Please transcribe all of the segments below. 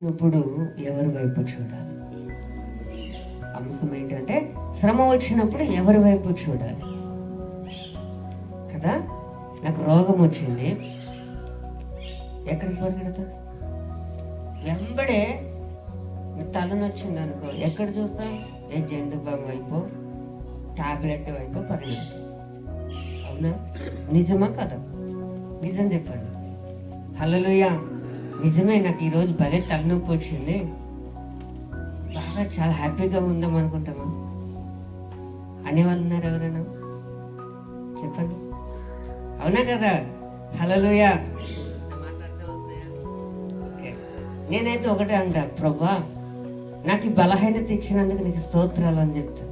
ఇప్పుడు ఎవరి వైపు చూడాలి? అంశం ఏంటంటే శ్రమ వచ్చినప్పుడు ఎవరి వైపు చూడాలి కదా. నాకు రోగం వచ్చింది, ఎక్కడికి పరిగెడతాడు? వెంబడే తలనొచ్చింది అనుకో, ఎక్కడ చూస్తాం? ఏ జెండు బామ్ వైపు, టాబ్లెట్ వైపు పరిగెడతాం. అవునా? నిజమా కదా? నిజం చెప్పండి. హల్లెలూయా. నిజమే, నాకు ఈరోజు భలే తలనొప్పి వచ్చింది, బాగా చాలా హ్యాపీగా ఉందాం అనుకుంటామా? అనేవాళ్ళు ఉన్నారు ఎవరైనా? చెప్పండి, అవునా కదా? హల్లెలూయా. ఓకే, నేనైతే ఒకటే అంటా, ప్రభువా నాకు ఈ బలహీనత ఇచ్చినందుకు నీకు స్తోత్రాలు అని చెప్తా.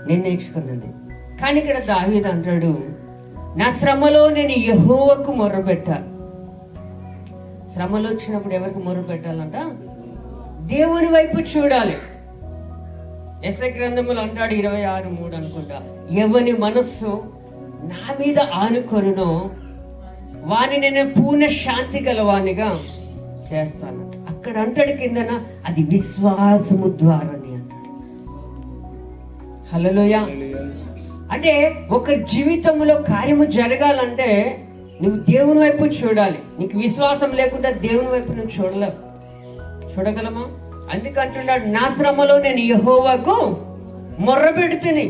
నేను నేర్చుకున్నది. కానీ ఇక్కడ దావీదు అంటాడు, నా శ్రమలో నేను యెహోవాకు మొర్రపెట్టా. శ్రమలు వచ్చినప్పుడు ఎవరికి మొర్ర పెట్టాలంట? దేవుని వైపు చూడాలి. యెషయా గ్రంథములు అంటాడు 26:3 అనుకుంటా, ఎవని మనస్సు నా మీద ఆనుకొనునో వాని నేను పూర్ణ శాంతి గలవానిగా చేస్తానంట. అక్కడ అంటాడు కిందన, అది విశ్వాసము ద్వారాని అంటాడు. హల్లెలూయా. అంటే ఒక జీవితంలో కార్యము జరగాలంటే నువ్వు దేవుని వైపు చూడాలి. నీకు విశ్వాసం లేకుండా దేవుని వైపు నువ్వు చూడగలమా? అందుకంటున్నాడు, నా శ్రమలో నేను యెహోవాకు మొర్ర పెడుతుని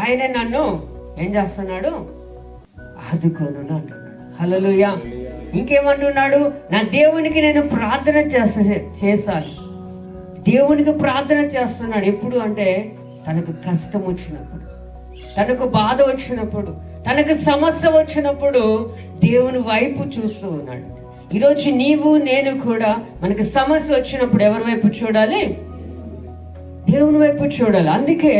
ఆయన నన్ను ఏం చేస్తున్నాడు? ఆదుకోను అంటున్నాడు. హల్లెలూయా. ఇంకేమంటున్నాడు? నా దేవునికి నేను ప్రార్థన చేశాను. దేవునికి ప్రార్థన చేస్తున్నాడు. ఎప్పుడు అంటే తనకు కష్టం వచ్చినప్పుడు, తనకు బాధ వచ్చినప్పుడు, తనకు సమస్య వచ్చినప్పుడు దేవుని వైపు చూస్తూ ఉన్నాడు. ఈరోజు నీవు నేను కూడా మనకు సమస్య వచ్చినప్పుడు ఎవరి వైపు చూడాలి? దేవుని వైపు చూడాలి. అందుకే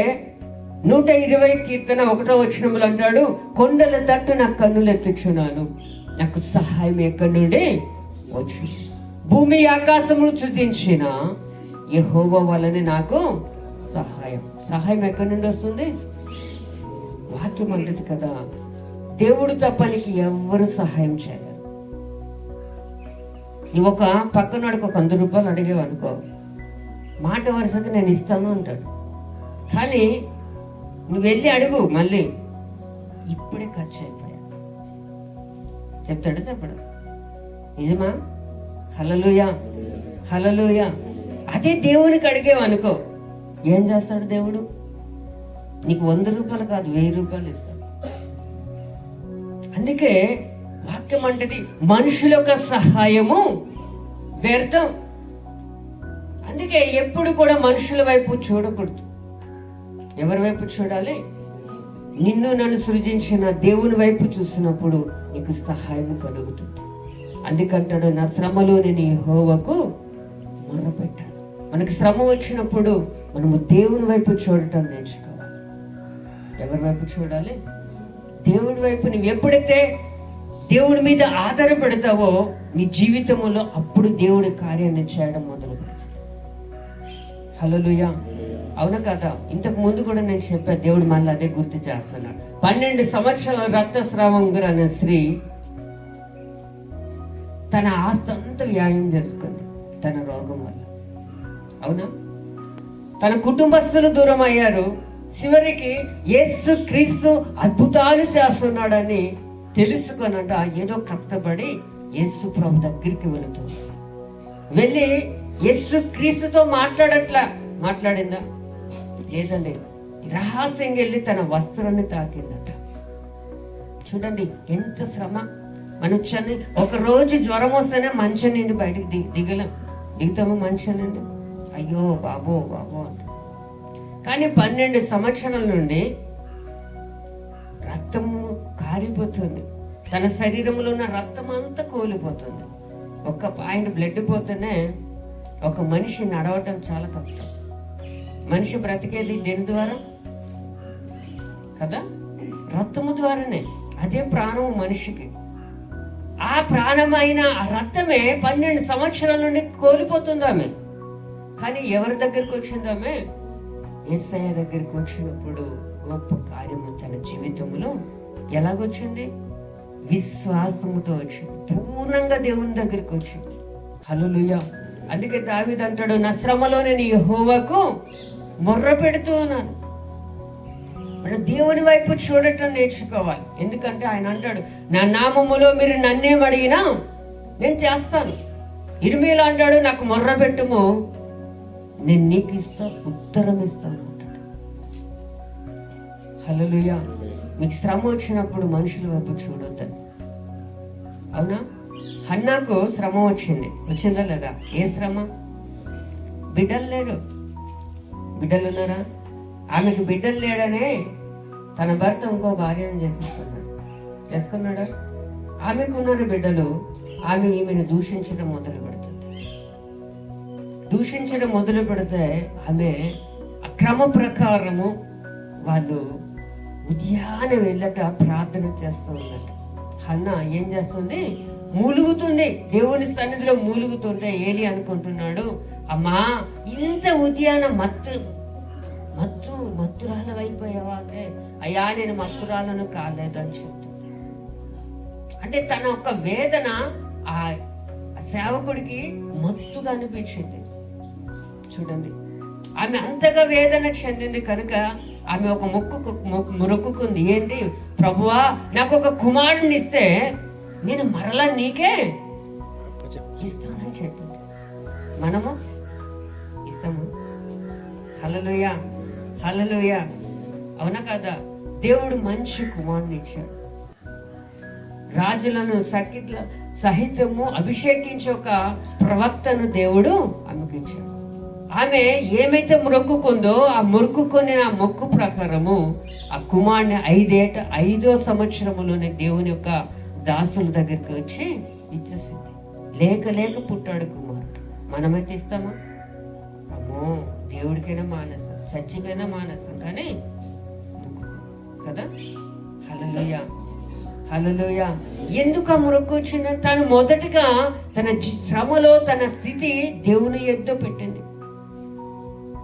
120 కీర్తన 1వ వచనములు అంటాడు, కొండల తట్టు నా కన్నులు ఎత్తుచున్నాను, నాకు సహాయం ఎక్కడి నుండి వచ్చు. భూమి ఆకాశములు సృజించిన యెహోవా వలన నాకు సహాయం ఎక్కడి నుండి వస్తుంది? వాక్యం అంటది కదా, దేవుడు తప్ప నీకు ఎవ్వరు సహాయం చేయలేరు. నువ్వు ఒక పక్కనోడికి ఒక 100 రూపాయలు అడిగేవు అనుకో, మాట వరుసకి నేను ఇస్తాను అంటాడు. కానీ నువ్వు వెళ్ళి అడుగు, మళ్ళీ ఇప్పుడే ఖర్చు అయిపోయా చెప్తాడు, చెప్పడు? నిజమా? హల్లెలూయా. హల్లెలూయా. అదే దేవునికి అడిగేవు అనుకో, ఏం చేస్తాడు దేవుడు? నీకు 100 రూపాయలు కాదు, 1000 రూపాయలు ఇస్తాడు. అందుకే వాక్యం అంటది, మనుషుల యొక్క సహాయము వ్యర్థం. అందుకే ఎప్పుడు కూడా మనుషుల వైపు చూడకూడదు. ఎవరి వైపు చూడాలి? నిన్ను నన్ను సృజించిన దేవుని వైపు చూసినప్పుడు నీకు సహాయం కలుగుతుంది. అందుకంటాడు, నా శ్రమలో నేను యెహోవాకు మొర్రపెట్టాను. మనకు శ్రమ వచ్చినప్పుడు మనము దేవుని వైపు చూడటం నేర్చుకోవాలి. ఎవరి వైపు చూడాలి? దేవుడి వైపు. నువ్వు ఎప్పుడైతే దేవుడి మీద ఆధారపడతావో నీ జీవితంలో అప్పుడు దేవుడి కార్యాన్ని చేయడం మొదలు పెడతావు. హల్లెలూయా. అవునా కదా? ఇంతకు ముందు కూడా నేను చెప్పా, దేవుడు మళ్ళీ అదే గుర్తు చేస్తున్నాడు. 12 సంవత్సరాల రక్తస్రావం అనే స్త్రీ తన ఆస్తి అంతా వ్యాయం చేసుకుంది తన రోగం వల్ల. అవునా? తన కుటుంబస్తులు దూరం అయ్యారు. చివరికి యేసు క్రీస్తు అద్భుతాలు చేస్తున్నాడని తెలుసుకొనంట ఏదో కష్టపడి యేసు ప్రభు దగ్గరికి వెళుతుంది. వెళ్ళి యేసు క్రీస్తుతో మాట్లాడిందా? లేదండి. రహస్యంగా వెళ్ళి తన వస్త్రాన్ని తాకిందట. చూడండి ఎంత శ్రమ. మనం ఒక రోజు జ్వరం వస్తేనే మంచం నుండి బయటకు దిగుతాము. మంచం నుండి అయ్యో బాబో అంట. కానీ 12 సంవత్సరాల నుండి రక్తము కారిపోతుంది. తన శరీరంలో ఉన్న రక్తం అంతా కోల్పోతుంది. ఒక్క పాయింట్ బ్లడ్ పోతేనే ఒక మనిషి నడవటం చాలా కష్టం. మనిషి బ్రతికేది దేని ద్వారా కదా? రక్తము ద్వారానే. అదే ప్రాణము మనిషికి. ఆ ప్రాణమైన ఆ రక్తమే 12 సంవత్సరాల నుండి కోల్పోతుంది ఆమె. కానీ ఎవరి దగ్గరికి వచ్చింది ఆమె? యేసయ్య దగ్గరికి వచ్చినప్పుడు గొప్ప కార్యము తన జీవితంలో ఎలాగొచ్చింది? విశ్వాసముతో వచ్చింది. పూర్ణంగా దేవుని దగ్గరికి వచ్చింది. హల్లెలూయా. అందుకే దావీదు అంటాడు, నా శ్రమలో నేను యెహోవాకు మొర్ర పెడుతూ ఉన్నాను. మనం దేవుని వైపు చూడటం నేర్చుకోవాలి. ఎందుకంటే ఆయన అంటాడు, నా నామములో మీరు నన్నేం అడిగినా నేను చేస్తాను. ఇర్మీయా అంటాడు, నాకు మొర్ర పెట్టుము, నేను నీకు ఉత్తరం ఇస్తాను అంటాడు. హల్లెలూయా. మీకు శ్రమ వచ్చినప్పుడు మనుషుల వైపు చూడొద్దని. అవునా? హన్నాకు శ్రమ వచ్చిందా లేదా? ఏ శ్రమ? బిడ్డలు లేరు. బిడ్డలు ఉన్నారా? ఆమెకు బిడ్డలు లేడనే తన భర్త ఇంకో భార్యను చేసుకున్నాడా? ఆమెకు ఉన్నారు బిడ్డలు. ఆమె ఈమెను దూషించడం మొదలు పెడితే ఆమె అక్రమ ప్రకారము వాళ్ళు ఉదయాన్నే వెళ్ళట ప్రార్థన చేస్తూ ఉన్నట్టు. హన్నా ఏం చేస్తుంది? మూలుగుతుంది. దేవుని సన్నిధిలో మూలుగుతుంటే ఏలి అనుకుంటున్నాడు, అమ్మా ఇంత ఉదయాన మత్తురాలు అయిపోయావా అంటే, అయ్యా నేను మత్తురాలను కాలేదని చెప్తుంది. అంటే తన యొక్క వేదన ఆ సేవకుడికి మత్తుగా అనిపించింది. చూడండి, ఆమె అంతగా వేదన చెందింది కనుక ఆమె ఒక మొక్కుకుంది. ఏంటి? ప్రభువా, నాకు ఒక కుమారుడిని ఇస్తే నేను మరలా నీకే ఇస్తానని చెప్తుంది. మనము ఇస్తాము. హల్లెలూయా, హల్లెలూయా. అవునా కదా? దేవుడు మంచి కుమారుని ఇచ్చాడు. రాజులను సహితము అభిషేకించే ఒక ప్రవక్తను దేవుడు ఆమెకు ఇచ్చాడు. ఆమె ఏమైతే మొక్కుకుందో ఆ మొక్కు ప్రకారము ఆ కుమారుని 5వ సంవత్సరములోనే దేవుని యొక్క దాసుల దగ్గరికి వచ్చి ఇచ్చేసింది. లేక పుట్టాడు కుమారుడు. మనమైతే ఇస్తామా? అమ్మో, దేవుడికైనా మానేస్తాం, చచ్చికైనా మానేస్తాం, కానీ కదా. హల్లెలూయా, హల్లెలూయా. ఎందుకు ఆ మొక్కు వచ్చిందని తను మొదటగా తన శ్రమలో తన స్థితి దేవుని ఎద్దు పెట్టింది.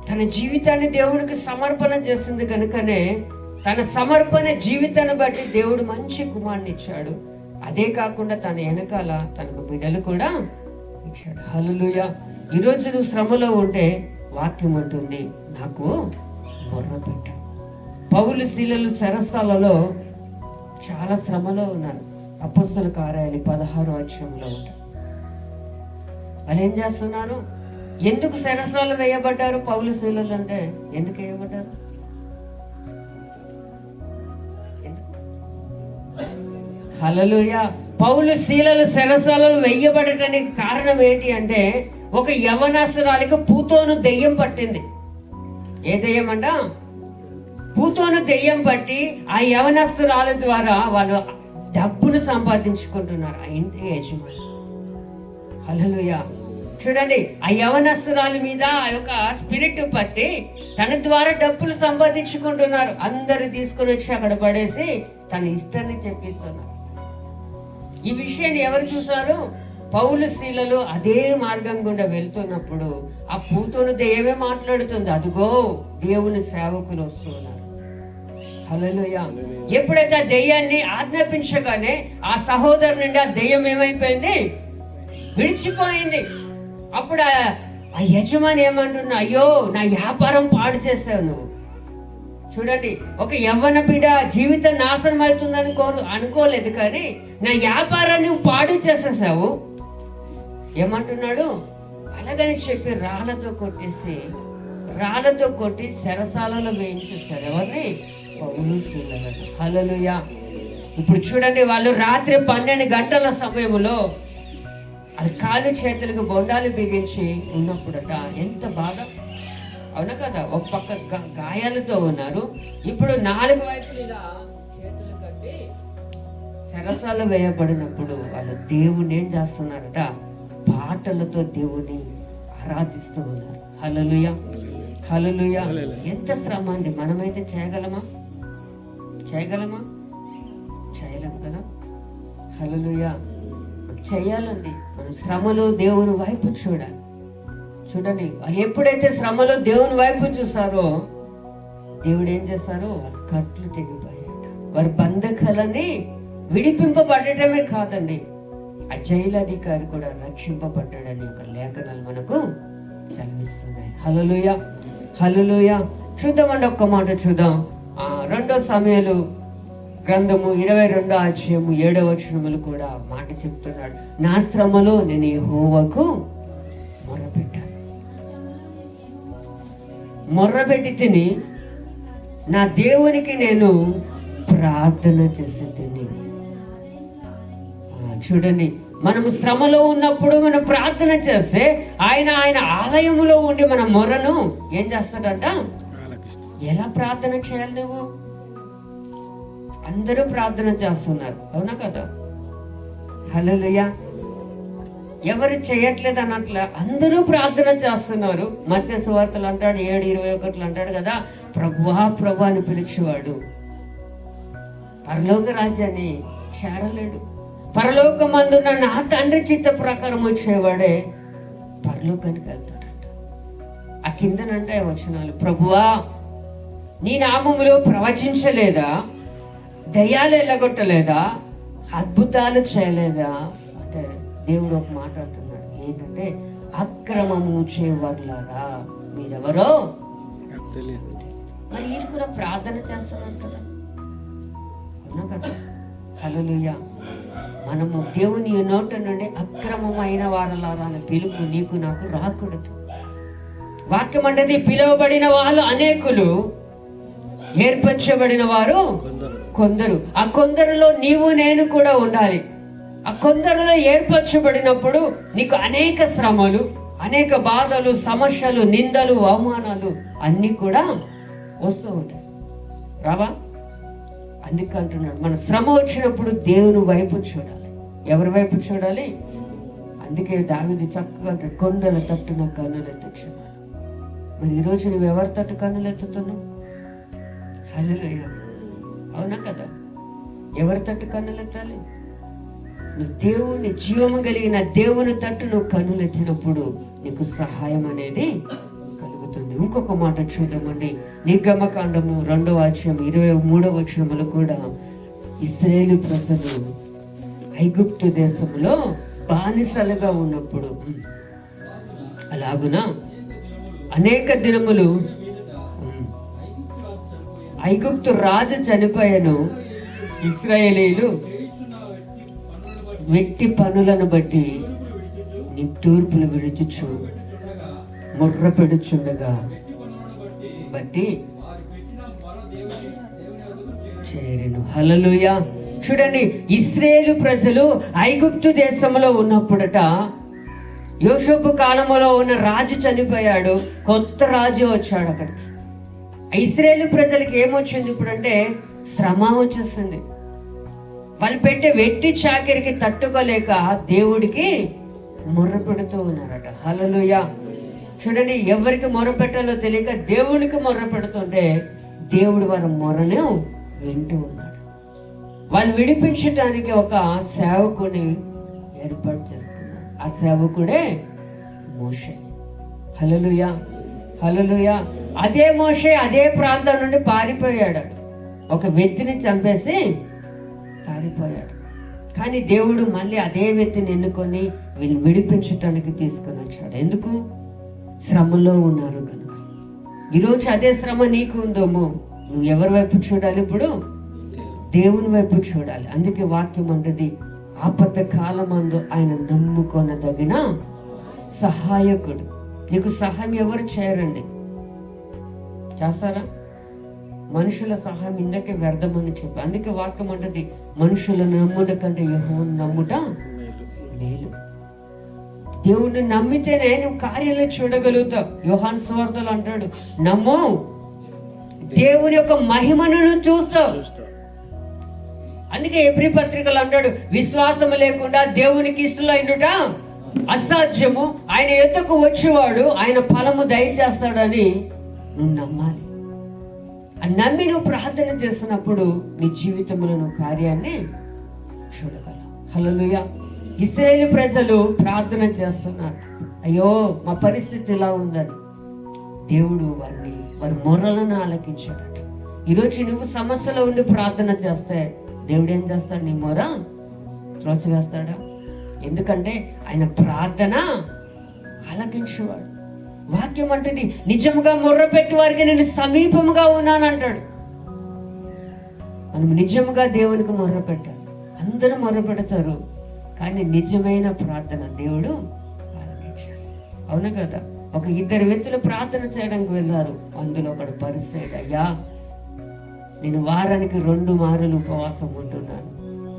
తన జీవితాన్ని దేవుడికి సమర్పణ చేసింది కనుకనే తన సమర్పణ జీవితాన్ని బట్టి దేవుడు మంచి కుమారుని ఇచ్చాడు. అదే కాకుండా తన వెనకాల తనకు బిడ్డలు కూడా ఇచ్చాడు. హల్లెలూయా. ఈరోజు నువ్వు శ్రమలో ఉంటే వాక్యం ఉంటుంది, నాకు మొర్ర పెట్టు. పౌలు శీలలు చెరసాలలో చాలా శ్రమలో ఉన్నారు. అపొస్తలుల కార్యాలు 16వ అధ్యాయంలో ఉంటారు. వాళ్ళు ఏం చేస్తున్నారు? ఎందుకు చెరసాలలో వేయబడ్డారు? పౌలు శీలలు అంటే ఎందుకు వేయబడ్డారు? హల్లెలూయా. పౌలు శీలలు చెరసాలలో వేయబడటానికి కారణం ఏంటి అంటే, ఒక యవనస్తురాలికి పూతోను దెయ్యం పట్టింది. ఏ దెయ్యం అంట? పూతోను దెయ్యం పట్టి ఆ యవనస్తురాల ద్వారా వాళ్ళు డబ్బును సంపాదించుకుంటున్నారు ఆ ఇంటి యజమాని. హల్లెలూయా. చూడండి, ఆ యవనస్తురాల మీద ఆ యొక్క స్పిరిట్ పట్టి తన ద్వారా డబ్బులు సంపాదించుకుంటున్నారు. అందరు తీసుకుని వచ్చి అక్కడ పడేసి తన ఇష్టాన్ని చెప్పిస్తున్నారు. ఈ విషయాన్ని ఎవరు చూసారు? పౌలు శీలలు అదే మార్గం గుండా వెళ్తున్నప్పుడు ఆ పూతోను దెయ్యమే మాట్లాడుతుంది, అదిగో దేవుని సేవకులు వస్తున్నారు. హల్లెలూయా. ఎప్పుడైతే ఆ దెయ్యాన్ని ఆజ్ఞాపించగానే ఆ సహోదరు నుండి ఆ దెయ్యం ఏమైపోయింది? విడిచిపోయింది. అప్పుడు ఆ యజమాని ఏమంటున్నా, అయ్యో నా వ్యాపారం పాడు చేసావు నువ్వు. చూడండి, ఒక యవ్వన బిడ్డ జీవితం నాశనం అవుతుందని అనుకోలేదు, కానీ నా వ్యాపారాన్ని నువ్వు పాడు చేసేసావు. ఏమంటున్నాడు? అలాగని చెప్పి రాళ్ళతో కొట్టి చెరసాలలో వేయించేస్తారు. ఎవరిని? పౌలు శీలలు. హల్లెలూయా. ఇప్పుడు చూడండి, వాళ్ళు రాత్రి 12 గంటల సమయంలో అది కాలు చేతులకు బొండాలు బిగించి ఉన్నప్పుడట ఎంత బాధ. అవునా కదా? ఒక పక్క గాయాలతో ఉన్నారు. ఇప్పుడు 4 వైపులు ఇలా చేతులు కట్టి చెరసాల వేయబడినప్పుడు వాళ్ళు దేవుని ఏం చేస్తున్నారట? పాటలతో దేవుని ఆరాధిస్తూ ఉన్నారు. హల్లెలూయా, హల్లెలూయా. ఎంత శ్రమ అండి! మనమైతే చేయగలమా? చేయలేము కదా. హల్లెలూయా. చేయాలండి. మనం శ్రమలో దేవుని వైపు చూడాలి. చూడండి, వాళ్ళు ఎప్పుడైతే శ్రమలో దేవుని వైపు చూసారో దేవుడు ఏం చేశారో వాళ్ళ కట్లు తెగిపోయాట. వారి బంధకాలని విడిపింపబడటమే కాదండి, ఆ జైలధికారి కూడా రక్షింపబడ్డాడని ఒక లేఖనాలు మనకు చదివిస్తున్నాయి. హల్లెలూయా, హల్లెలూయా. చూద్దామండి, ఒక్క మాట చూద్దాం. 2 సమూయేలు గ్రంథము 22వ అధ్యాయము 7వ వచనములు కూడా మాట చెప్తున్నాడు. నా శ్రమలో నేను యెహోవాకు మొర్రపెట్టాను, మొర్రపెట్టి తిని నా దేవునికి నేను ప్రార్థన చేసి తిని. చూడండి, మనము శ్రమలో ఉన్నప్పుడు మనం ప్రార్థన చేస్తే ఆయన ఆలయంలో ఉండి మన మొర్రను ఏం చేస్తాడంట? ఎలా ప్రార్థన చేయాలి? నువ్వు అందరూ ప్రార్థన చేస్తున్నారు, అవునా కదా? హల్లెలూయా. ఎవరు చేయట్లేదు అన్నట్ల అందరూ ప్రార్థన చేస్తున్నారు. మత్తయి సువార్తలు అంటాడు 7:21 అంటాడు కదా, ప్రభువా ప్రభు అని పిలిచేవాడు పరలోక రాజ్యాన్ని చేరలేడు. పరలోకమందున్న నా తండ్రి చిత్త ప్రకారం వచ్చేవాడే పరలోకానికి వెళ్తాడంట. ఆ కిందనంటే వచనాలు, ప్రభువా నీ నామములో ప్రవచించలేదా, దయ్యాలు ఎల్లగొట్టలేదా, అద్భుతాలు చేయలేదా అంటే దేవుడు ఒక మాట అంటున్నాడు. ఏంటంటే, అక్రమము చేయవారులారా మీరెవరో తెలియదు. మరి వీళ్ళు కూడా ప్రార్థన చేస్తున్నారు కదా, అవునా కదా? హల్లెలూయా. మనము దేవుని నోట నుండి అక్రమమైన వారలారా అనే పిలుపు నీకు నాకు రాకూడదు. వాక్యం అంటే పిలువబడిన వాళ్ళు అనేకులు, ఏర్పరచబడిన వారు కొందరు. ఆ కొందరులో నీవు నేను కూడా ఉండాలి. ఆ కొందరులో ఏర్పరచబడినప్పుడు నీకు అనేక శ్రమలు, అనేక బాధలు, సమస్యలు, నిందలు, అవమానాలు అన్నీ కూడా వస్తూ ఉంటాయి. రావా? అందుకంటున్నాడు, మన శ్రమ వచ్చినప్పుడు దేవుని వైపు చూడాలి. ఎవరి వైపు చూడాలి? అందుకే దావీదు చక్కగా అంటాడు, కొండల తట్టున కన్నులెత్తు. మరి ఈరోజు నువ్వు ఎవరి తట్టు కన్నులెత్తుతున్నావు? హల్లెలూయా, అవునా కదా? ఎవరి తట్టు కన్నులెత్తాలి? నువ్వు దేవుని, జీవము కలిగిన దేవుని తట్టు నువ్వు కన్నులెత్తినప్పుడు నీకు సహాయం అనేది కలుగుతుంది. ఇంకొక మాట చూద్దామండి. నిర్గమకాండము 2వ అధ్యాయం 23వ వచనములు కూడా, ఇశ్రాయేలు ప్రజలు ఐగుప్తు దేశంలో బానిసలుగా ఉన్నప్పుడు అలాగున అనేక దినములు ఐగుప్తు రాజు చనిపోయాను. ఇశ్రాయేలీలు వ్యక్తి పనులను బట్టి నిట్టూర్పులు విడుచుచు ముర్ర పెడుచుండగా బట్టి చేరెను. హల్లెలూయా. చూడండి, ఇశ్రాయేలు ప్రజలు ఐగుప్తు దేశంలో ఉన్నప్పుడట, యోసేపు కాలంలో ఉన్న రాజు చనిపోయాడు, కొత్త రాజు వచ్చాడు అక్కడికి. ఇశ్రాయేలు ప్రజలకి ఏమొచ్చింది ఇప్పుడంటే? శ్రమ వచ్చేసింది. వాళ్ళు పెట్టే వెట్టి చాకిరికి తట్టుకోలేక దేవుడికి మొర్ర పెడుతూ ఉన్నారట. హల్లెలూయా. చూడండి, ఎవరికి మొర్ర పెట్టాలో తెలియక దేవునికి మొర్ర పెడుతుంటే దేవుడు వారి మొర్రను వింటూ ఉన్నాడు. వాళ్ళు విడిపించడానికి ఒక సేవకుని ఏర్పాటు చేస్తున్నారు. ఆ సేవకుడే మోషే. హల్లెలూయా, హల్లెలూయా. అదే మోషే అదే ప్రాంతం నుండి పారిపోయాడు. ఒక వ్యక్తిని చంపేసి పారిపోయాడు. కానీ దేవుడు మళ్ళీ అదే వ్యక్తిని ఎన్నుకొని వీళ్ళు విడిపించటానికి తీసుకొని వచ్చాడు. ఎందుకు? శ్రమలో ఉన్నారు కనుక. ఈరోజు అదే శ్రమ నీకు ఉందేమో, నువ్వు ఎవరి వైపు చూడాలి? ఇప్పుడు దేవుని వైపు చూడాలి. అందుకే వాక్యం అంటది, ఆపద కాలమందు ఆయన నమ్ముకొనదగిన సహాయకుడు. నీకు సహాయం ఎవరు చేయరండి, చేస్తారా? మనుషుల సహాయం ఇందకే వ్యర్థమని చెప్పి, అందుకే వాక్యం అంటది, మనుషులను నమ్ముట కంటే యెహోవాను నమ్ముట మేలు. దేవుణ్ణి నమ్మితేనే నువ్వు కార్యాలు చూడగలుగుతావు. యోహాను సువార్తలో అంటాడు, నమ్ము దేవుని యొక్క మహిమను చూస్తావు. అందుకే ఎబ్రీ పత్రికలు అంటాడు, విశ్వాసం లేకుండా దేవునికి ఇష్టలైనట అసాధ్యము, ఆయన ఎద్దకు వచ్చేవాడు ఆయన ఫలము దయచేస్తాడని నువ్వు నమ్మాలి. నమ్మి నువ్వు ప్రార్థన చేస్తున్నప్పుడు నీ జీవితంలో నువ్వు కార్యాన్ని చూడగలవు. హల్లెలూయా. ఇశ్రాయేలు ప్రజలు ప్రార్థన చేస్తున్నారు, అయ్యో మా పరిస్థితి ఇలా ఉందని. దేవుడు వారి మొర్రలను ఆలకించాడట. ఈరోజు నువ్వు సమస్యలో ఉండి ప్రార్థన చేస్తే దేవుడు ఏం చేస్తాడు? నీ మొర త్రోసివేస్తాడా? ఎందుకంటే ఆయన ప్రార్థన ఆలకించేవాడు. వాక్యం అంటుంది, నిజముగా మొర్రపెట్టి వారికి నేను సమీపముగా ఉన్నాను అంటాడు. మనం నిజముగా దేవునికి మొర్రపెట్టాలి. అందరూ మొర్రపెడతారు, కానీ నిజమైన ప్రార్థన దేవుడు ఆలకించాలి. అవును కదా? ఒక ఇద్దరు వ్యక్తులు ప్రార్థన చేయడానికి వెళ్ళారు. అందులో ఒకడు పరిసయ్యుడు, అయ్యా నేను వారానికి 2 మారులు ఉపవాసం ఉంటున్నాను,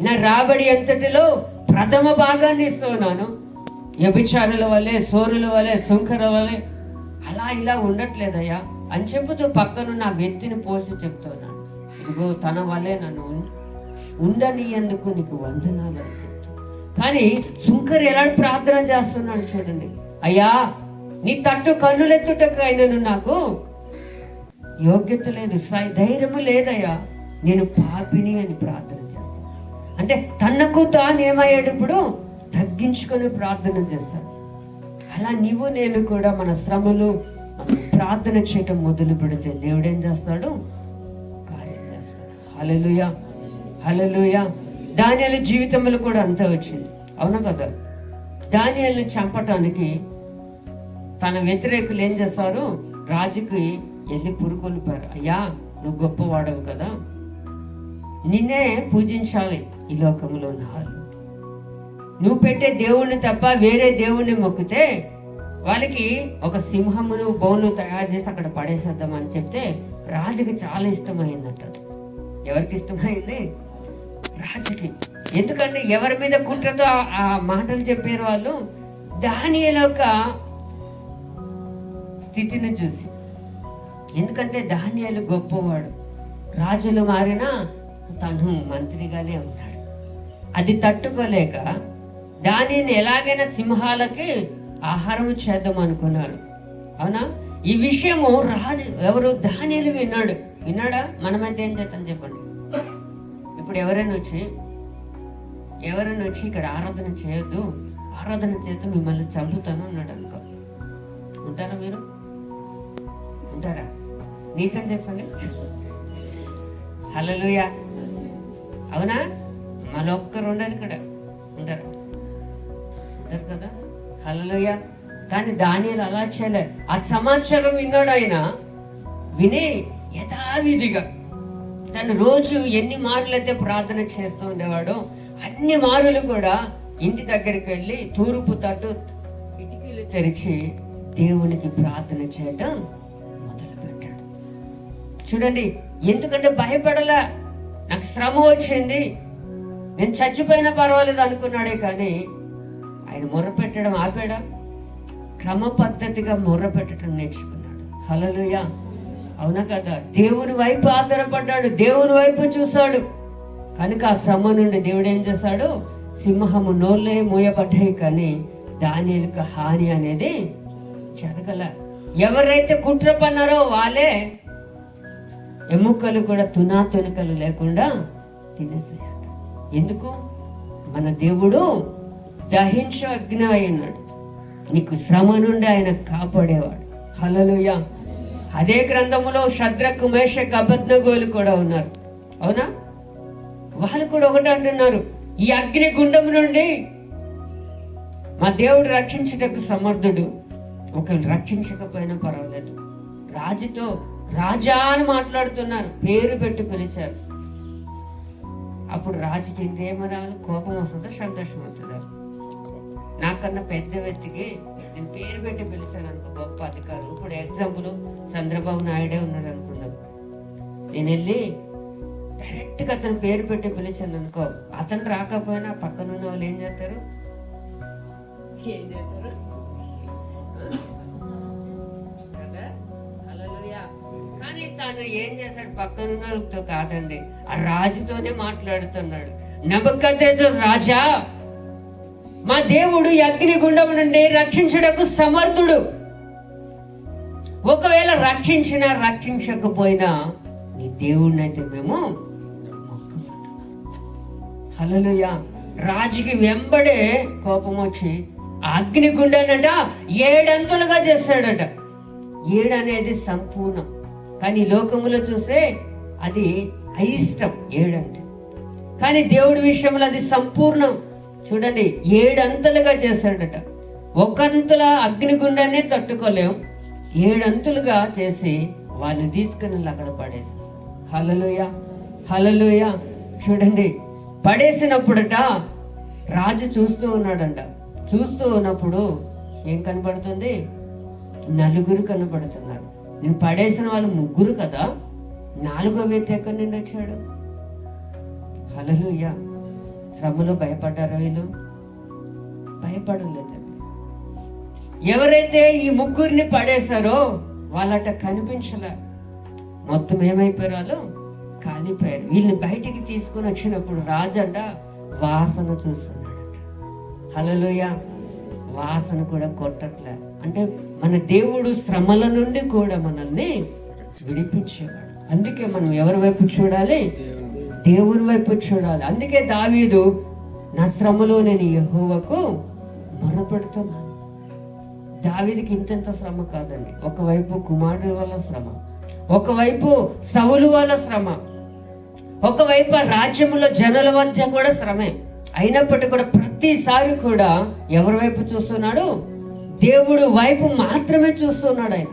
నా రాబడి ఎంతటిలో ప్రథమ భాగాన్ని ఇస్తున్నాను, వ్యభిచారుల వల్లే, సోరుల వల్లే, సుంకర వల్లే అలా ఇలా ఉండట్లేదయ్యా అని చెబుతూ పక్కనున్న ఆ వ్యక్తిని పోల్చి చెప్తున్నాను. ఇదిగో తన వల్లే నన్ను ఉండనియందుకు నీకు వందనాలు అని చెప్తూ. కానీ సుంకర్ ఎలా ప్రార్థన చేస్తున్నాడు చూడండి, అయ్యా నీ తట్టు కన్నులెత్తుటకు అయినను నాకు యోగ్యత లేదు, ధైర్యము లేదయ్యా, నేను పాపిని అని ప్రార్థన చేస్తాను. అంటే తనకు తాను ఏమయ్యాడు, ఇప్పుడు తగ్గించుకొని ప్రార్థన చేస్తాడు. అలా నీవు నేను కూడా మన శ్రమలు మనం ప్రార్థన చేయటం మొదలు పెడితే దేవుడు ఏం చేస్తాడు, కార్యం చేస్తాడు. హల్లెలూయా, హల్లెలూయా. దానియేలు జీవితంలో కూడా అంతే వచ్చింది. అవునా కదా? దానియేలుని చంపటానికి తన వ్యతిరేకులు ఏం చేస్తారు, రాజుకి వెళ్ళి పురుకొల్పారు. అయ్యా నువ్వు గొప్పవాడవు కదా, నిన్నే పూజించాలి ఈ లోకంలో ఉన్న వాళ్ళు. నువ్వు పెట్టే దేవుణ్ణి తప్ప వేరే దేవుణ్ణి మొక్కితే వాళ్ళకి ఒక సింహమును బౌను తయారు చేసి అక్కడ పడేసేద్దామని చెప్తే రాజుకి చాలా ఇష్టమైందంట. ఎవరికి ఇష్టమైంది? రాజుకి. ఎందుకంటే ఎవరి మీద కుట్రతో ఆ మాటలు చెప్పారు వాళ్ళు, దానియేలు యొక్క స్థితిని చూసి. ఎందుకంటే దానియేలు గొప్పవాడు, రాజులు మారినా తను మంత్రిగానే ఉన్నాడు. అది తట్టుకోలేక దానిని ఎలాగైనా సింహాలకి ఆహారం చేద్దాం అనుకున్నాడు. అవునా? ఈ విషయము రాజు ఎవరు, దానియేలు విన్నాడా? మనమైతే ఏం చేద్దాం చెప్పండి. ఇప్పుడు ఎవరైనా వచ్చి ఇక్కడ ఆరాధన చేయొద్దు, ఆరాధన చేస్తే మిమ్మల్ని చంపుతాను అన్నాడు అనుకో, ఉంటారా? మీరు ఉంటారా? నీకని చెప్పండి. హల్లెలూయా. అవునా? మరొక్కరు ఉండరు ఇక్కడ, ఉంటారు కదా? హల్లెలూయా. కానీ దానియేలు అలా చేయలేదు. ఆ సమాచారం విన్నాడు. ఆయన విని యథావిధిగా తను రోజు ఎన్ని మార్లు అయితే ప్రార్థన చేస్తూ ఉండేవాడో అన్ని మారులు కూడా ఇంటి దగ్గరికి వెళ్ళి తూర్పు తట్టు కిటికీలు తెరిచి దేవునికి ప్రార్థన చేయడం మొదలు పెట్టాడు. చూడండి, ఎందుకంటే భయపడలా. నాకు శ్రమ వచ్చింది, నేను చచ్చిపోయినా పర్వాలేదు అనుకున్నాడే. కానీ ఆయన మొర్రపెట్టడం ఆపాడా? క్రమ పద్ధతిగా మొర్రపెట్టడం నేర్చుకున్నాడు. హల్లెలూయా. అవునా కదా? దేవుని వైపు ఆధారపడ్డాడు, దేవుని వైపు చూశాడు. కనుక ఆ శ్రమ నుండి దేవుడు ఏం చేశాడు, సింహము నోళ్ళే మూయబడ్డాయి, కానీ దానియేలుకు హాని అనేది జరగల. ఎవరైతే కుట్ర పన్నారో వాళ్ళే ఎముకలు కూడా తునాతునకలు లేకుండా తినేసాడు. ఎందుకు? మన దేవుడు దహించు అగ్ని అయినాడు. నీకు శ్రమ నుండి ఆయన కాపాడేవాడు. హల్లెలూయా. అదే గ్రంథములో షద్రకు, మేషకు, అబేద్నెగోలు కూడా ఉన్నారు. అవునా? వాళ్ళు కూడా ఒకటి అంటున్నారు, ఈ అగ్ని గుండం నుండి మా దేవుడు రక్షించటకు సమర్థుడు, ఒకరు రక్షించకపోయినా పర్వాలేదు. రాజుతో రాజా అని మాట్లాడుతున్నారు, పేరు పెట్టి పిలిచారు. అప్పుడు రాజుకి ఇంకేమరాలి, కోపం వస్తుందా, సంతోషం అవుతుందా? నాకన్నా పెద్ద వ్యక్తికి నేను పేరు పెట్టి పిలిచాను అనుకో, గొప్ప అధికారు. ఇప్పుడు ఎగ్జాంపుల్ చంద్రబాబు నాయుడే ఉన్నాడు అనుకుందాం. నేను వెళ్ళి డైరెక్ట్ గా అతను పేరు పెట్టి పిలిచాను అనుకో, అతను రాకపోయినా పక్కన ఉన్న వాళ్ళు ఏం చేస్తారు? కానీ తను ఏం చేశాడు? పక్కనున్న వాళ్ళతో కాదండి, ఆ రాజుతోనే మాట్లాడుతున్నాడు. నెబుకద్నెజరు, రాజా, మా దేవుడు అగ్ని గుండం నుండి రక్షించడానికి సమర్థుడు. ఒకవేళ రక్షించినా రక్షించకపోయినా నీ దేవుడిని అయితే మేము మొక్కుకుంటాం. హల్లెలూయా. రాజుకి వెంబడే కోపం వచ్చి అగ్ని గుండానట 7 అంతులుగా చేస్తాడట. 7 అనేది సంపూర్ణం, కానీ లోకములో చూస్తే అది అయిష్టం 7 అంటే. కానీ దేవుడి విషయంలో అది సంపూర్ణం. చూడండి, 7 అంతలుగా చేశాడట. ఒకంతల అగ్నిగుండాన్ని తట్టుకోలేం, 7 అంతులుగా చేసి వాళ్ళని తీసుకుని అక్కడ పడేసేసారు. హల్లెలూయా, హల్లెలూయా. చూడండి, పడేసినప్పుడట రాజు చూస్తూ ఉన్నాడంట. చూస్తూ ఉన్నప్పుడు ఏం కనబడుతుంది? 4 కనబడుతున్నారు. నేను పడేసిన వాళ్ళు 3 కదా, 4వ వ్యక్తి ఎక్కడి నుండి వచ్చాడు? హల్లెలూయా. శ్రమలో భయపడ్డారా వీళ్ళు? భయపడలేదండి. ఎవరైతే ఈ 3 పడేశారో వాళ్ళట కనిపించలే, మొత్తం ఏమైపోయారు? వాళ్ళు కాలిపోయారు. వీళ్ళని బయటికి తీసుకొని వచ్చినప్పుడు రాజంట వాసన చూస్తున్నాడట. హల్లెలూయా. వాసన కూడా కొట్టట్లే. అంటే మన దేవుడు శ్రమల నుండి కూడా మనల్ని విడిపించేవాడు. అందుకే మనం ఎవరి వైపు చూడాలి? దేవుని వైపు చూడాలి. అందుకే దావీదు, నా శ్రమలో నేను యెహోవాకు మొరపెడుతున్నాను. దావీదుకి ఇంతెంత శ్రమ కాదండి. ఒకవైపు కుమారుడు వల్ల శ్రమ, ఒకవైపు సౌలు వల్ల శ్రమ, ఒకవైపు రాజ్యములో జనుల మధ్య కూడా శ్రమే. అయినప్పటికీ కూడా ప్రతిసారి కూడా ఎవరి వైపు చూస్తున్నాడు? దేవుడు వైపు మాత్రమే చూస్తున్నాడు. ఆయన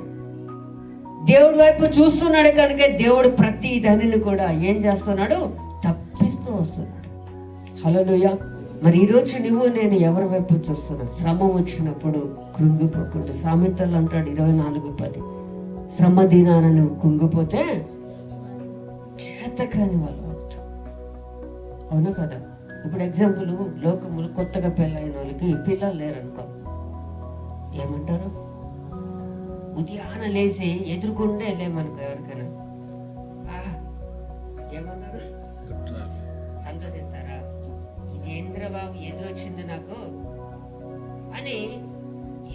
దేవుడి వైపు చూస్తున్నాడు కనుక దేవుడు ప్రతి దానిని కూడా ఏం చేస్తున్నాడు? తప్పిస్తూ వస్తున్నాడు. హల్లెలూయా. మరి ఈరోజు నువ్వు నేను ఎవరి వైపు చూస్తున్నా? శ్రమ వచ్చినప్పుడు కృంగిపోకుండా. సామెతలు అంటాడు 24:10, శ్రమ దినాన నువ్వు కుంగిపోతే చేతకాని వాళ్ళు అవుతావు. అవునా కదా? ఇప్పుడు ఎగ్జాంపుల్, లోకములు కొత్తగా పెళ్ళైన వాళ్ళకి పిల్లలు లేరనుకో, ఏమంటారు? ఉదయాన లేచి ఎదురుకుంటే లేమనుకో ఎవరికైనా, ఏమన్నారు? సంతోషిస్తారా? ఇది ఏంద్రబాబు ఎదురొచ్చింది నాకు అని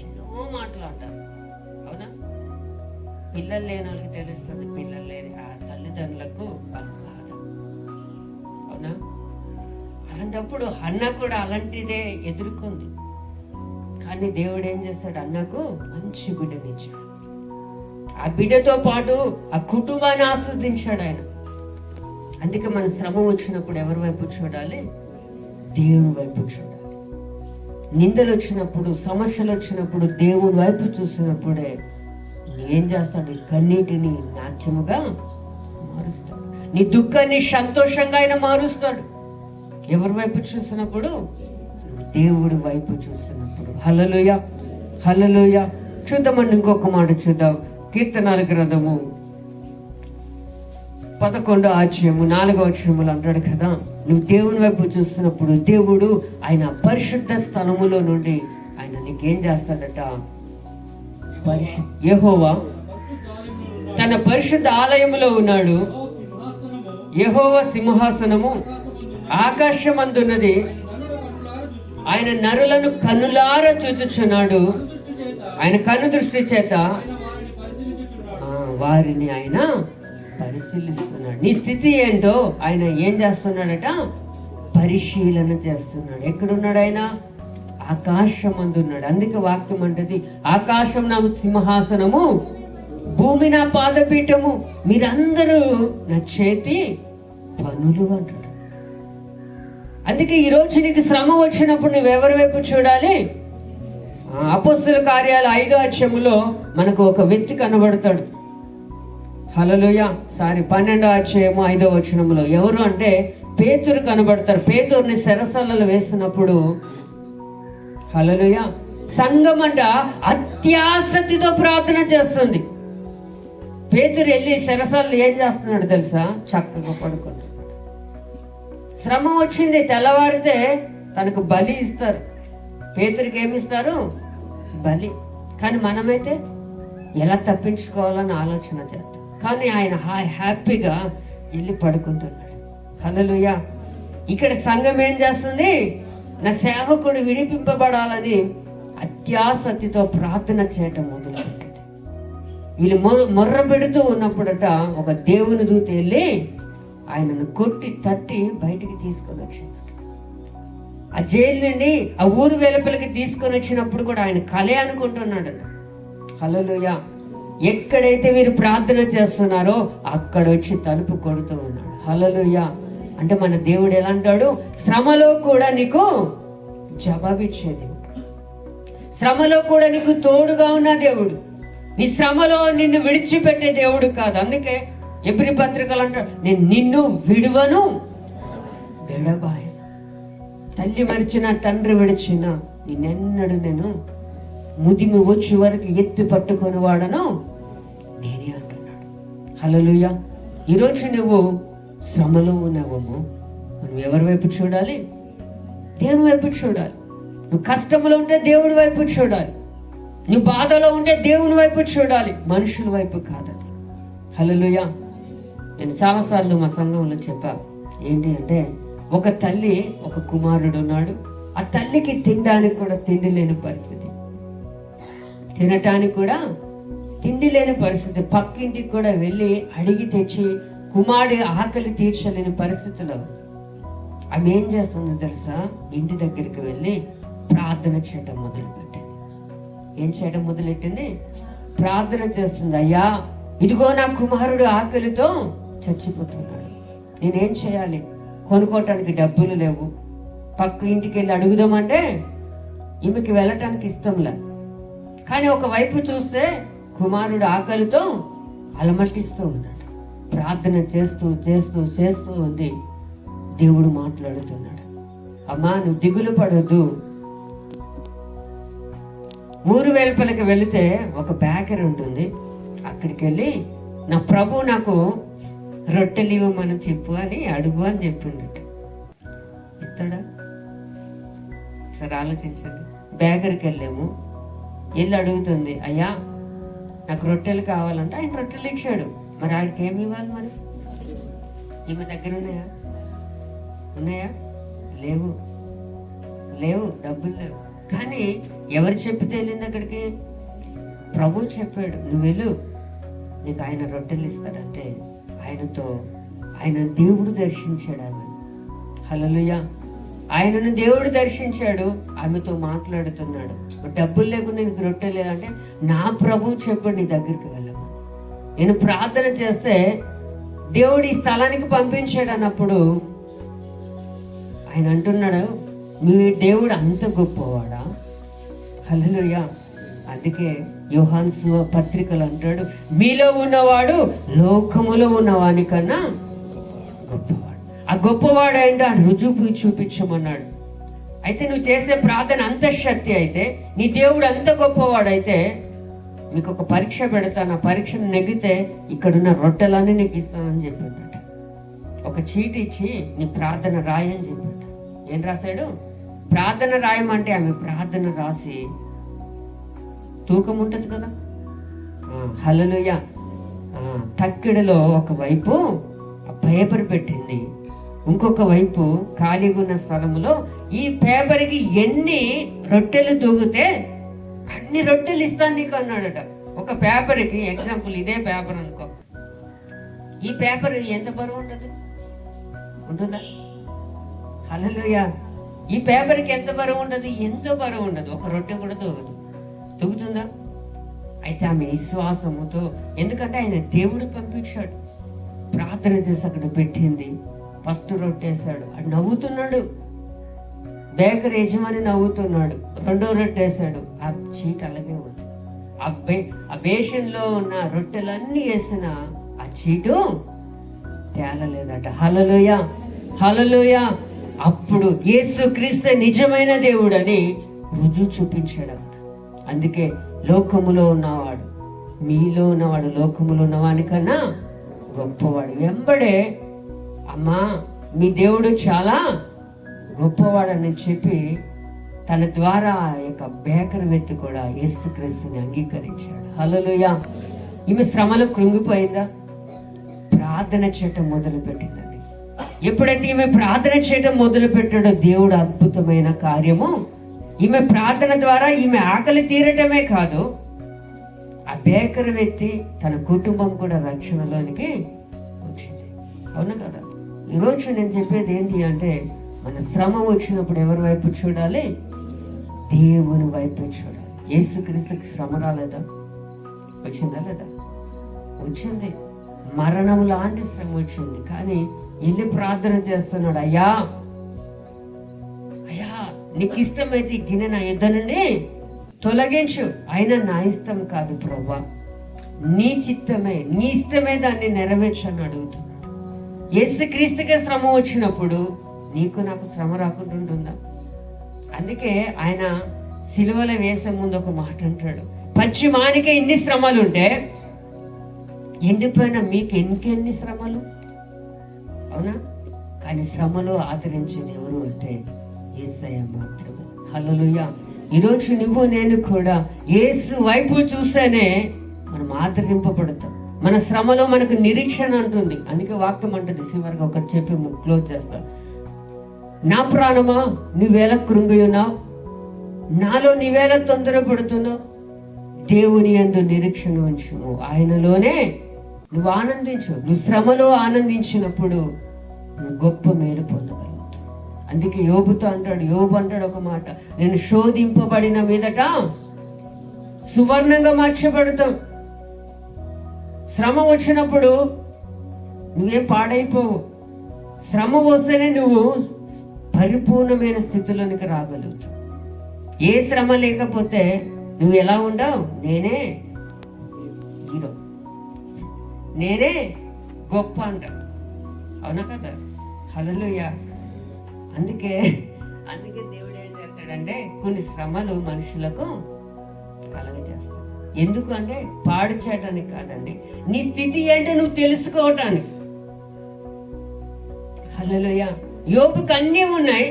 ఎన్నో మాటలు అంటారు. అవునా? పిల్లలు లేని వాళ్ళకి తెలుస్తుంది, పిల్లలు లేని ఆ తల్లిదండ్రులకు వాళ్ళ బాధ. అవునా? అలాంటప్పుడు అన్న కూడా అలాంటిదే ఎదుర్కొంది. కానీ దేవుడు ఏం చేస్తాడు? అన్నకు మంచి బిడ్డనిచ్చాడు. ఆ బిడ్డతో పాటు ఆ కుటుంబాన్ని ఆస్వాదించాడు ఆయన. అందుకే మన శ్రమ వచ్చినప్పుడు ఎవరి వైపు చూడాలి? దేవుని వైపు చూడాలి. నిందలు వచ్చినప్పుడు, సమస్యలు వచ్చినప్పుడు దేవుని వైపు చూసినప్పుడే ఏం చేస్తాడు? కన్నీటిని నాట్యముగా మారుస్తాడు. నీ దుఃఖాన్ని సంతోషంగా ఆయన మారుస్తాడు. ఎవరి వైపు చూసినప్పుడు? దేవుడి వైపు చూసినప్పుడు. హల్లెలూయా, హల్లెలూయా. చూద్దామండి, ఇంకొక మాట చూద్దాం. కీర్తనల గ్రంథము 11:4 అంటాడు కదా, నువ్వు దేవుని వైపు చూస్తున్నప్పుడు దేవుడు ఆయన పరిశుద్ధ స్థలములో నుండి ఆయన నీకేం చేస్తాడట? యెహోవా తన పరిశుద్ధ ఆలయములో ఉన్నాడు. యెహోవా సింహాసనము ఆకాశమందున్నది. ఆయన నరులను కన్నులారా చూచుచున్నాడు. ఆయన కన్ను దృష్టి చేత వారిని ఆయన పరిశీలిస్తున్నాడు. నీ స్థితి ఏంటో ఆయన ఏం చేస్తున్నాడట? పరిశీలన చేస్తున్నాడు. ఎక్కడున్నాడు ఆయన? ఆకాశమందు ఉన్నాడు. అందుకే వాక్యం అంటది, ఆకాశం నా సింహాసనము, భూమి నా పాదపీఠము, మీరందరూ నా చేతి పనులు అంటాడు. అందుకే ఈరోజు నీకు శ్రమ వచ్చినప్పుడు నువ్వెవరి వైపు చూడాలి? అపోస్తలుల కార్యాలు 5వ అధ్యాయములో మనకు ఒక వ్యక్తి కనబడతాడు. హల్లెలూయా. 12వ అధ్యాయము 5వ వచనములో ఎవరు అంటే పేతురు కనబడతారు. పేతురుని చెరసాలలో వేసినప్పుడు, హల్లెలూయా, సంఘం అంట అత్యాసక్తితో ప్రార్థన చేస్తుంది. పేతురు వెళ్ళి చెరసాలలో ఏం చేస్తున్నాడు తెలుసా? చక్కగా పడుకుంటున్నాడు. శ్రమ వచ్చింది, తెల్లవారితే తనకు బలి ఇస్తారు. పేతురికి ఏమి ఇస్తారు? బలి. కానీ మనమైతే ఎలా తప్పించుకోవాలని ఆలోచన చేస్తాం. కానీ ఆయన హ్యాపీగా వెళ్ళి పడుకుంటున్నాడు. హల్లెలూయా. ఇక్కడ సంఘం ఏం చేస్తుంది? నా సేవకుడు విడిపింపబడాలని అత్యాసక్తితో ప్రార్థన చేయటం మొదలుపెట్టింది. వీళ్ళు మొర్ర పెడుతూ ఉన్నప్పుడట ఒక దేవుని దూత వెళ్ళి ఆయనను కొట్టి తట్టి బయటికి తీసుకొని వచ్చింది. ఆ జైలు నుండి ఆ ఊరు వెలుపలికి తీసుకొని వచ్చినప్పుడు కూడా ఆయన కలే అనుకుంటున్నాడు. హల్లెలూయా. ఎక్కడైతే మీరు ప్రార్థన చేస్తున్నారో అక్కడ వచ్చి తలుపు కొడుతూ ఉన్నాడు. హల్లెలూయా. అంటే మన దేవుడు ఎలా అంటాడు? శ్రమలో కూడా నీకు జవాబిచ్చే దేవుడు. శ్రమలో కూడా నీకు తోడుగా ఉన్న దేవుడు. నీ శ్రమలో నిన్ను విడిచిపెట్టే దేవుడు కాదు. అందుకే ఎబ్రీ పత్రికలు అంటాడు, నేను నిన్ను విడువను విడబాయ. తల్లి మరిచిన, తండ్రి విడిచిన నిన్నెన్నడు నేను ముదిమి వచ్చి వరకు ఎత్తి పట్టుకొని వాడను నేనే అంటున్నాడు. హల్లెలూయా. ఈరోజు నువ్వు శ్రమలో ఉన్నావేమో, నువ్వు ఎవరి వైపు చూడాలి? దేవుని వైపు చూడాలి. నువ్వు కష్టంలో ఉంటే దేవుడి వైపు చూడాలి. నువ్వు బాధలో ఉంటే దేవుని వైపు చూడాలి, మనుషుల వైపు కాదని. హల్లెలూయా. నేను చాలాసార్లు మా సంఘంలో చెప్పా, ఏంటి అంటే, ఒక తల్లి, ఒక కుమారుడు ఉన్నాడు. ఆ తల్లికి తినడానికి కూడా తిండి లేని పరిస్థితి, తినటానికి కూడా తిండి లేని పరిస్థితి. పక్కింటికి కూడా వెళ్ళి అడిగి తెచ్చి కుమారుడి ఆకలి తీర్చలేని పరిస్థితిలో ఆమె ఏం చేస్తుందో తెలుసా? ఇంటి దగ్గరికి వెళ్ళి ప్రార్థన చేయటం మొదలుపెట్టింది. ఏం చేయడం మొదలెట్టింది? ప్రార్థన చేస్తుంది. అయ్యా, ఇదిగో నా కుమారుడు ఆకలితో చచ్చిపోతున్నాడు, నేనేం చేయాలి? కొనుక్కోవటానికి డబ్బులు లేవు. పక్క ఇంటికి వెళ్ళి అడుగుదామంటే ఈమెకి వెళ్ళటానికి ఇష్టంలే. కానీ ఒకవైపు చూస్తే కుమారుడు ఆకలితో అలమటిస్తూ ఉన్నాడు. ప్రార్థన చేస్తూ చేస్తూ చేస్తూ ఉంది. దేవుడు మాట్లాడుతున్నాడు, అమ్మా నువ్వు దిగులు పడొద్దు. ఊరు వెలుపలకి వెళితే ఒక బేకరీ ఉంటుంది, అక్కడికి వెళ్ళి నా ప్రభు నాకు రొట్టెలు ఇవ్వమని చెప్పు అని అడుగు అని చెప్పిండట. ఇస్తాడా? సరే ఆలోచించండి. బేకరీకి వెళ్ళాము, వెళ్ళి అడుగుతుంది, అయ్యా నాకు రొట్టెలు కావాలంటే ఆయన రొట్టెలు ఇచ్చాడు. మరి ఆయనకి ఏమి ఇవ్వాలి? మరి ఈమె దగ్గర ఉన్నాయా? ఉన్నాయా? లేవు, లేవు, డబ్బులు లేవు. కానీ ఎవరు చెప్పితే వెళ్ళింది అక్కడికి? ప్రభు చెప్పాడు, నువ్వు వెళ్ళు, నీకు ఆయన రొట్టెలు ఇస్తాడంటే ఆయన దేవుడు దర్శించాడు ఆమె. హల్లెలూయా. ఆయనను దేవుడు దర్శించాడు, ఆమెతో మాట్లాడుతున్నాడు. డబ్బులు లేకుండా నీకు రొట్టెలు లేదంటే నా ప్రభు చెప్పాడు నీ దగ్గరికి వెళ్ళమని. నేను ప్రార్థన చేస్తే దేవుడు ఈ స్థలానికి పంపించాడు అన్నప్పుడు ఆయన అంటున్నాడు, మీ దేవుడు అంత గొప్పవాడా? హల్లెలూయా. అందుకే యోహాను పత్రికలు అంటాడు, మీలో ఉన్నవాడు లోకములో ఉన్నవాని కన్నా గొప్పవాడు. ఆ గొప్పవాడు అంటే ఆ రుజువు చూపించమన్నాడు. అయితే నువ్వు చేసే ప్రార్థన అంత శక్తి అయితే, నీ దేవుడు అంత గొప్పవాడైతే, మీకు ఒక పరీక్ష పెడతాను, ఆ పరీక్షను నెగితే ఇక్కడున్న రొట్టెలన్నీ నీకు ఇస్తానని చెప్పిందట. ఒక చీటి ఇచ్చి నీ ప్రార్థన రాయని చెప్పింట. ఏం రాశాడు? ప్రార్థన రాయమంటే ఆమె ప్రార్థన రాసి, తూకం ఉంటుంది కదా, హల్లెలూయా, తక్కిడిలో ఒకవైపు పేపర్ పెట్టింది, ఇంకొక వైపు ఖాళీగా ఉన్న స్థలంలో ఈ పేపర్కి ఎన్ని రొట్టెలు తూగితే అన్ని రొట్టెలు ఇస్తాను నీకు అన్నాడట. ఒక పేపర్కి ఎగ్జాంపుల్ ఇదే పేపర్ అనుకో, ఈ పేపర్ ఎంత బరువు ఉంటుంది? ఉంటుందా? హల్లెలూయా. ఈ పేపర్కి ఎంత బరువు ఉండదు? ఎంతో బరువు ఉండదు. ఒక రొట్టె కూడా తూగుతుందా? అయితే ఆమె విశ్వాసముతో, ఎందుకంటే ఆయన దేవుడు పంపించాడు, ప్రార్థన చేసి అక్కడ పెట్టింది. ఫస్ట్ రొట్టేశాడు, అది నవ్వుతున్నాడు. బేకరీ యజమాని నవ్వుతున్నాడు. రెండో రొట్టేశాడు, ఆ చీట్ అలాగే ఉంది. ఆ బేషన్లో ఉన్న రొట్టెలన్నీ వేసిన ఆ చీటు తేలలేదట. హల్లెలూయా, హల్లెలూయా. అప్పుడు యేసుక్రీస్తు నిజమైన దేవుడని రుజువు చూపించాడు. అందుకే లోకములో ఉన్నవాడు, మీలో ఉన్నవాడు లోకములో ఉన్నవానికన్నా గొప్పవాడు. వెంబడే అమ్మా మీ దేవుడు చాలా గొప్పవాడని చెప్పి తన ద్వారా ఆ యొక్క బేకరీ వ్యక్తి కూడా యేసుక్రీస్తుని అంగీకరించాడు. హల్లెలూయా. ఈమె శ్రమలో కృంగిపోయిందా? ప్రార్థన చేయటం మొదలు పెట్టిందండి. ఎప్పుడైతే ఈమె ప్రార్థన చేయటం మొదలు పెట్టాడో దేవుడు అద్భుతమైన కార్యము, ఈమె ప్రార్థన ద్వారా ఈమె ఆకలి తీరటమే కాదు, ఆ బేకరీ వ్యక్తి తన కుటుంబం కూడా రక్షణలోనికి వచ్చింది. అవునా కదా? ఈరోజు నేను చెప్పేది ఏంటి అంటే, మన శ్రమ వచ్చినప్పుడు ఎవరి వైపు చూడాలి? దేవుని వైపు చూడాలి. యేసుక్రీస్తుకి శ్రమ రాలేదా? వచ్చిందా లేదా? వచ్చింది. మరణం లాంటి శ్రమ వచ్చింది. కానీ వెళ్ళి ప్రార్థన చేస్తున్నాడు, అయ్యా అయ్యా నీకు ఇష్టమైతే ఈ గిన్నె నా యుద్ధ నుండి తొలగించు. అయినా నా ఇష్టం కాదు ప్రభా, నీ చిత్తమే, నీ ఇష్టమే దాన్ని నెరవేర్చని అడుగుతున్నాడు. యేసుక్రీస్తుకే శ్రమ వచ్చినప్పుడు నీకు నాకు శ్రమ రాకుండా ఉంటుందా? అందుకే ఆయన సిలువలో వేసే ముందు ఒక మాట అంటాడు, పచ్చి మానికే ఇన్ని శ్రమలు ఉంటే ఎండిపోయిన మీకు ఇంకెన్ని శ్రమలు. అవునా? కానీ శ్రమలో ఆదరించిన ఎవరు అంటే యేసయ్య మాత్రమే. హల్లెలూయా. ఈరోజు నువ్వు నేను కూడా యేసు వైపు చూస్తేనే మనం ఆదరింపబడతాం. మన శ్రమలో మనకు నిరీక్షణ ఉంటుంది. అందుకే వాక్యం అంటుంది, చివరికి ఒకటి చెప్పి క్లోజ్ చేస్తాం, నా ప్రాణమా నువ్వేలా కృంగి ఉన్నావు, నాలో నీవేలా తొందరపడుతున్నావు, దేవుని యందు నిరీక్షణ ఉంచుము, ఆయనలోనే నువ్వు ఆనందించు. నువ్వు శ్రమలో ఆనందించినప్పుడు నువ్వు గొప్ప మేలు పొందగలుగుతావు. అందుకే యోబుతో అంటాడు, యోబు అంటాడు ఒక మాట, నేను శోధింపబడిన మీదట సువర్ణంగా మార్చబడతాం. శ్రమ వచ్చినప్పుడు నువ్వేం పాడైపోవు. శ్రమ వస్తేనే నువ్వు పరిపూర్ణమైన స్థితిలోనికి రాగలుగుతావు. ఏ శ్రమ లేకపోతే నువ్వు ఎలా ఉండవు? నేనే హీరో, నేనే గొప్ప అంటావు. అవునా కదా? హల్లెలూయా. అందుకే దేవుడు ఏం చేస్తాడంటే కొన్ని శ్రమలు మనుషులకు కలగజేస్తాడు. ఎందుకు అంటే పాడు చేయడానికి కాదండి, నీ స్థితి ఏంటో నువ్వు తెలుసుకోవటానికి. హల్లెలూయా. యోబుకు అన్నీ ఉన్నాయి,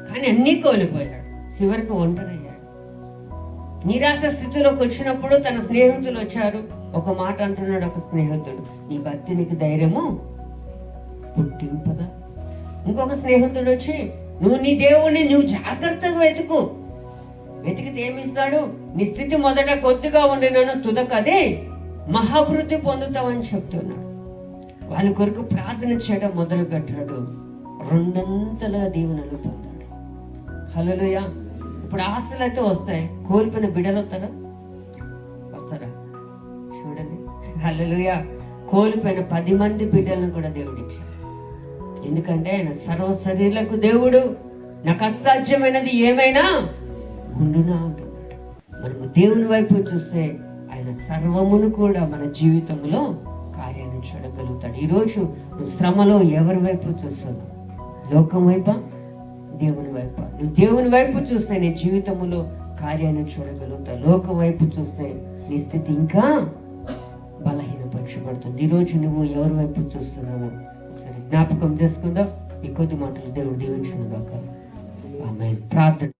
కానీ అన్నీ కోల్పోయాడు. చివరికి ఒంటరయ్యాడు. నిరాశ స్థితిలోకి వచ్చినప్పుడు తన స్నేహితులు వచ్చారు. ఒక మాట అంటున్నాడు ఒక స్నేహితుడు, నీ భక్తి నీకు ధైర్యము పుట్టింపదా. ఇంకొక స్నేహితుడు వచ్చి, నువ్వు నీ దేవుణ్ణి నువ్వు జాగ్రత్తగా వెతికితే ఏమిస్తాడు? నీ స్థితి మొదట కొద్దిగా ఉండినను తుదకదే మహాభివృద్ధి పొందుతావని చెప్తున్నాడు. వాళ్ళ కొరకు ప్రార్థన చేయడం మొదలు పెట్టాడు, రెండంతలుగా దీవెనలు పొందాడు. హల్లెలూయా. ఇప్పుడు ఆస్తులు అయితే వస్తాయి, కోల్పోయిన బిడ్డలు వస్తారా? చూడండి. హల్లెలూయా. కోల్పోయిన 10 మంది బిడ్డలను కూడా దేవుడు ఇచ్చాడు. ఎందుకంటే ఆయన సర్వ శరీరులకు దేవుడు, నాకు అసాధ్యమైనది ఏమైనా ఉండునా అంటున్నాడు. మనము దేవుని వైపు చూస్తే ఆయన సర్వమును కూడా మన జీవితంలో కార్యాన్ని చూడగలుగుతాడు. ఈరోజు నువ్వు శ్రమలో ఎవరి వైపు చూస్తున్నావు? లోకం వైపా, దేవుని వైపా? నువ్వు దేవుని వైపు చూస్తే నీ జీవితంలో కార్యాన్ని చూడగలుగుతావు. లోకం వైపు చూస్తే నీ స్థితి ఇంకా బలహీనపరచబడుతుంది. ఈరోజు నువ్వు ఎవరి వైపు చూస్తున్నావు ఒకసారి జ్ఞాపకం చేసుకుందాం. ఈ కొద్ది మాటలు దేవుడు దీవించును గాక. ఆమేన్. ప్రార్థన.